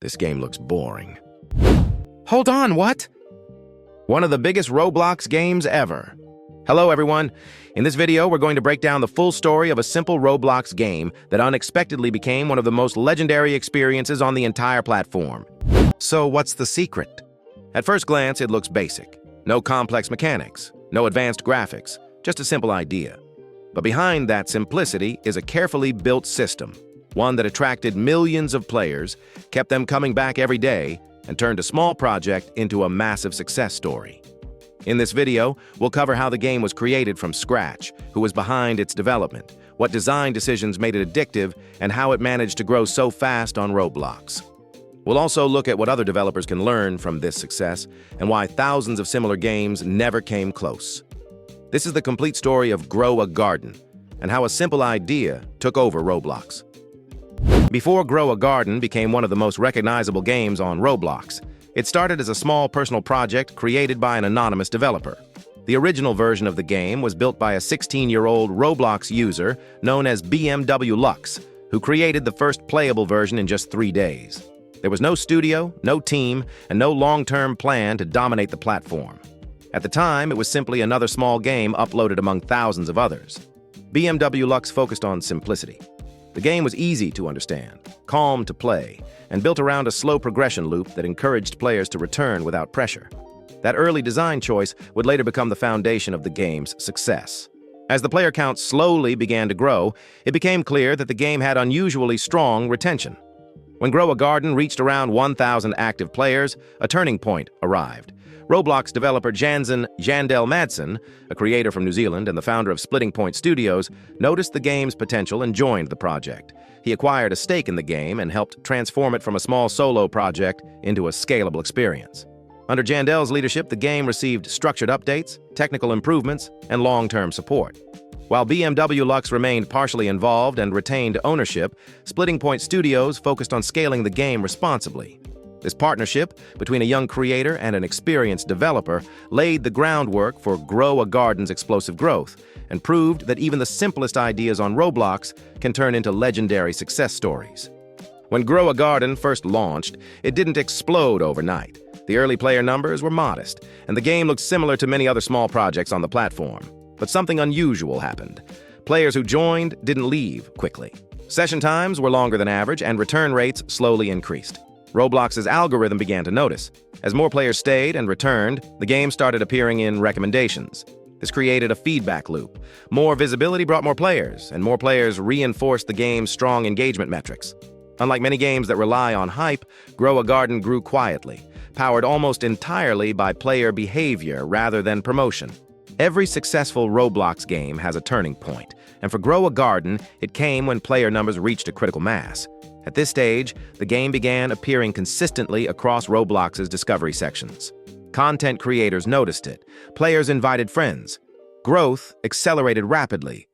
This game looks boring. Hold on, what? One of the biggest Roblox games ever. Hello, everyone. In this video, we're going to break down the full story of a simple Roblox game that unexpectedly became one of the most legendary experiences on the entire platform. So what's the secret? At first glance, it looks basic. No complex mechanics, no advanced graphics, just a simple idea. But behind that simplicity is a carefully built system, one that attracted millions of players, kept them coming back every day, and turned a small project into a massive success story. In this video, we'll cover how the game was created from scratch, who was behind its development, what design decisions made it addictive, and how it managed to grow so fast on Roblox. We'll also look at what other developers can learn from this success and why thousands of similar games never came close. This is the complete story of Grow a Garden and how a simple idea took over Roblox. Before Grow a Garden became one of the most recognizable games on Roblox, it started as a small personal project created by an anonymous developer. The original version of the game was built by a 16-year-old Roblox user known as BMW Lux, who created the first playable version in just 3 days. There was no studio, no team, and no long-term plan to dominate the platform. At the time, it was simply another small game uploaded among thousands of others. BMW Lux focused on simplicity. The game was easy to understand, calm to play, and built around a slow progression loop that encouraged players to return without pressure. That early design choice would later become the foundation of the game's success. As the player count slowly began to grow, it became clear that the game had unusually strong retention. When Grow a Garden reached around 1,000 active players, a turning point arrived. Roblox developer Jandel Madsen, a creator from New Zealand and the founder of Splitting Point Studios, noticed the game's potential and joined the project. He acquired a stake in the game and helped transform it from a small solo project into a scalable experience. Under Jandel's leadership, the game received structured updates, technical improvements, and long-term support. While BMW Lux remained partially involved and retained ownership, Splitting Point Studios focused on scaling the game responsibly. This partnership between a young creator and an experienced developer laid the groundwork for Grow a Garden's explosive growth and proved that even the simplest ideas on Roblox can turn into legendary success stories. When Grow a Garden first launched, it didn't explode overnight. The early player numbers were modest, and the game looked similar to many other small projects on the platform. But something unusual happened. Players who joined didn't leave quickly. Session times were longer than average, and return rates slowly increased. Roblox's algorithm began to notice. As more players stayed and returned, the game started appearing in recommendations. This created a feedback loop. More visibility brought more players, and more players reinforced the game's strong engagement metrics. Unlike many games that rely on hype, Grow a Garden grew quietly, powered almost entirely by player behavior rather than promotion. Every successful Roblox game has a turning point, and for Grow a Garden, it came when player numbers reached a critical mass. At this stage, the game began appearing consistently across Roblox's discovery sections. Content creators noticed it. Players invited friends. Growth accelerated rapidly.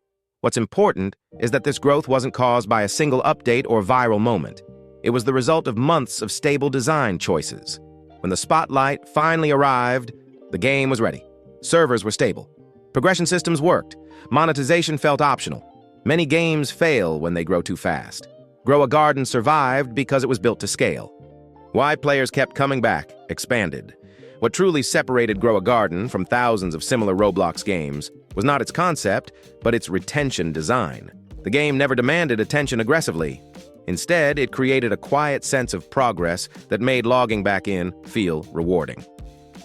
What's important is that this growth wasn't caused by a single update or viral moment. It was the result of months of stable design choices. When the spotlight finally arrived, the game was ready. Servers were stable. Progression systems worked. Monetization felt optional. Many games fail when they grow too fast. Grow a Garden survived because it was built to scale. Why players kept coming back expanded. What truly separated Grow a Garden from thousands of similar Roblox games was not its concept, but its retention design. The game never demanded attention aggressively. Instead, it created a quiet sense of progress that made logging back in feel rewarding.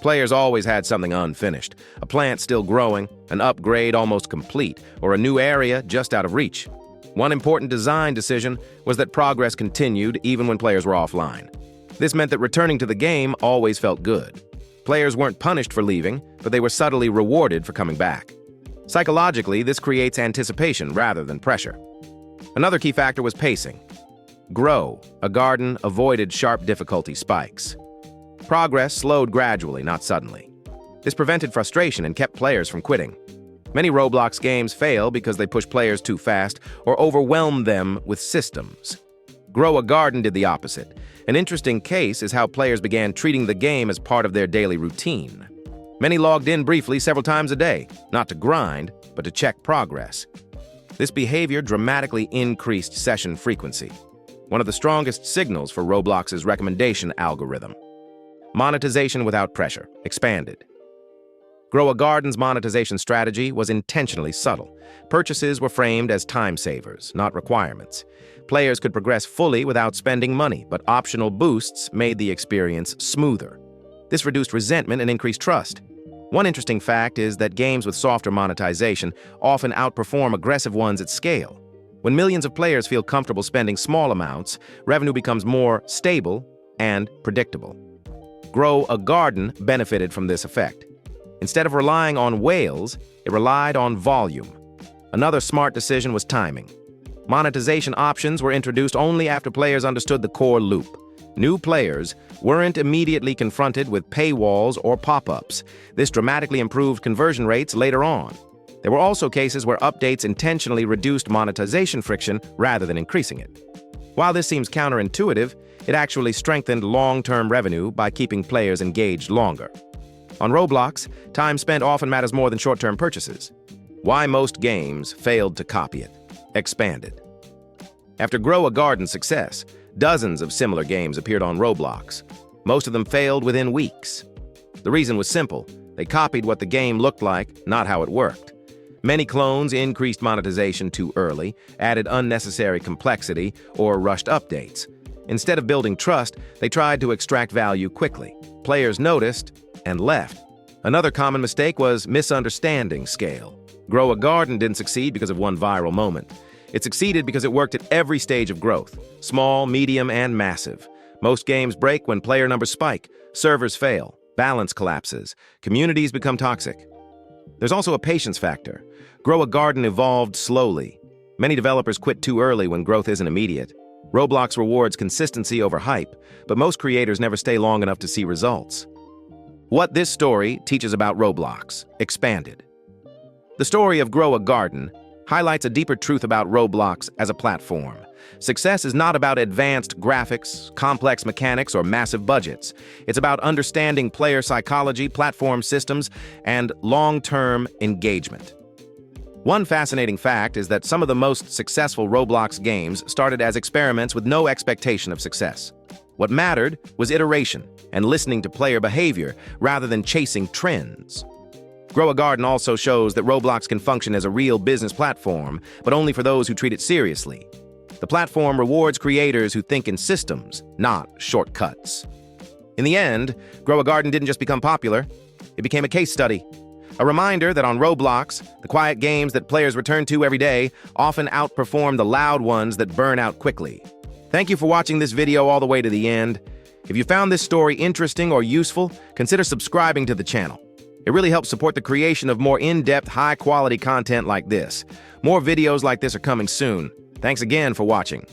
Players always had something unfinished, a plant still growing, an upgrade almost complete, or a new area just out of reach. One important design decision was that progress continued even when players were offline. This meant that returning to the game always felt good. Players weren't punished for leaving, but they were subtly rewarded for coming back. Psychologically, this creates anticipation rather than pressure. Another key factor was pacing. Grow a Garden avoided sharp difficulty spikes. Progress slowed gradually, not suddenly. This prevented frustration and kept players from quitting. Many Roblox games fail because they push players too fast or overwhelm them with systems. Grow a Garden did the opposite. An interesting case is how players began treating the game as part of their daily routine. Many logged in briefly several times a day, not to grind, but to check progress. This behavior dramatically increased session frequency. one of the strongest signals for Roblox's recommendation algorithm. Monetization without pressure, expanded. Grow a Garden's monetization strategy was intentionally subtle. Purchases were framed as time savers, not requirements. Players could progress fully without spending money, but optional boosts made the experience smoother. This reduced resentment and increased trust. One interesting fact is that games with softer monetization often outperform aggressive ones at scale. When millions of players feel comfortable spending small amounts, revenue becomes more stable and predictable. Grow a Garden benefited from this effect. Instead of relying on whales, it relied on volume. Another smart decision was timing. Monetization options were introduced only after players understood the core loop. New players weren't immediately confronted with paywalls or pop-ups. This dramatically improved conversion rates later on. There were also cases where updates intentionally reduced monetization friction rather than increasing it. While this seems counterintuitive, it actually strengthened long-term revenue by keeping players engaged longer. On Roblox, time spent often matters more than short-term purchases. Why most games failed to copy it. Expanded. After Grow a Garden's success, dozens of similar games appeared on Roblox. Most of them failed within weeks. The reason was simple. They copied what the game looked like, not how it worked. Many clones increased monetization too early, added unnecessary complexity, or rushed updates. Instead of building trust, they tried to extract value quickly. Players noticed and left. Another common mistake was misunderstanding scale. Grow a Garden didn't succeed because of one viral moment. It succeeded because it worked at every stage of growth, small, medium, and massive. Most games break when player numbers spike, servers fail, balance collapses, communities become toxic. There's also a patience factor. Grow a Garden evolved slowly. Many developers quit too early when growth isn't immediate. Roblox rewards consistency over hype, but most creators never stay long enough to see results. What this story teaches about Roblox, expanded. The story of Grow a Garden highlights a deeper truth about Roblox as a platform. Success is not about advanced graphics, complex mechanics, or massive budgets. It's about understanding player psychology, platform systems, and long-term engagement. One fascinating fact is that some of the most successful Roblox games started as experiments with no expectation of success. What mattered was iteration and listening to player behavior rather than chasing trends. Grow a Garden also shows that Roblox can function as a real business platform, but only for those who treat it seriously. The platform rewards creators who think in systems, not shortcuts. In the end, Grow a Garden didn't just become popular, it became a case study. A reminder that on Roblox, the quiet games that players return to every day often outperform the loud ones that burn out quickly. Thank you for watching this video all the way to the end. If you found this story interesting or useful, consider subscribing to the channel. It really helps support the creation of more in-depth, high-quality content like this. More videos like this are coming soon. Thanks again for watching.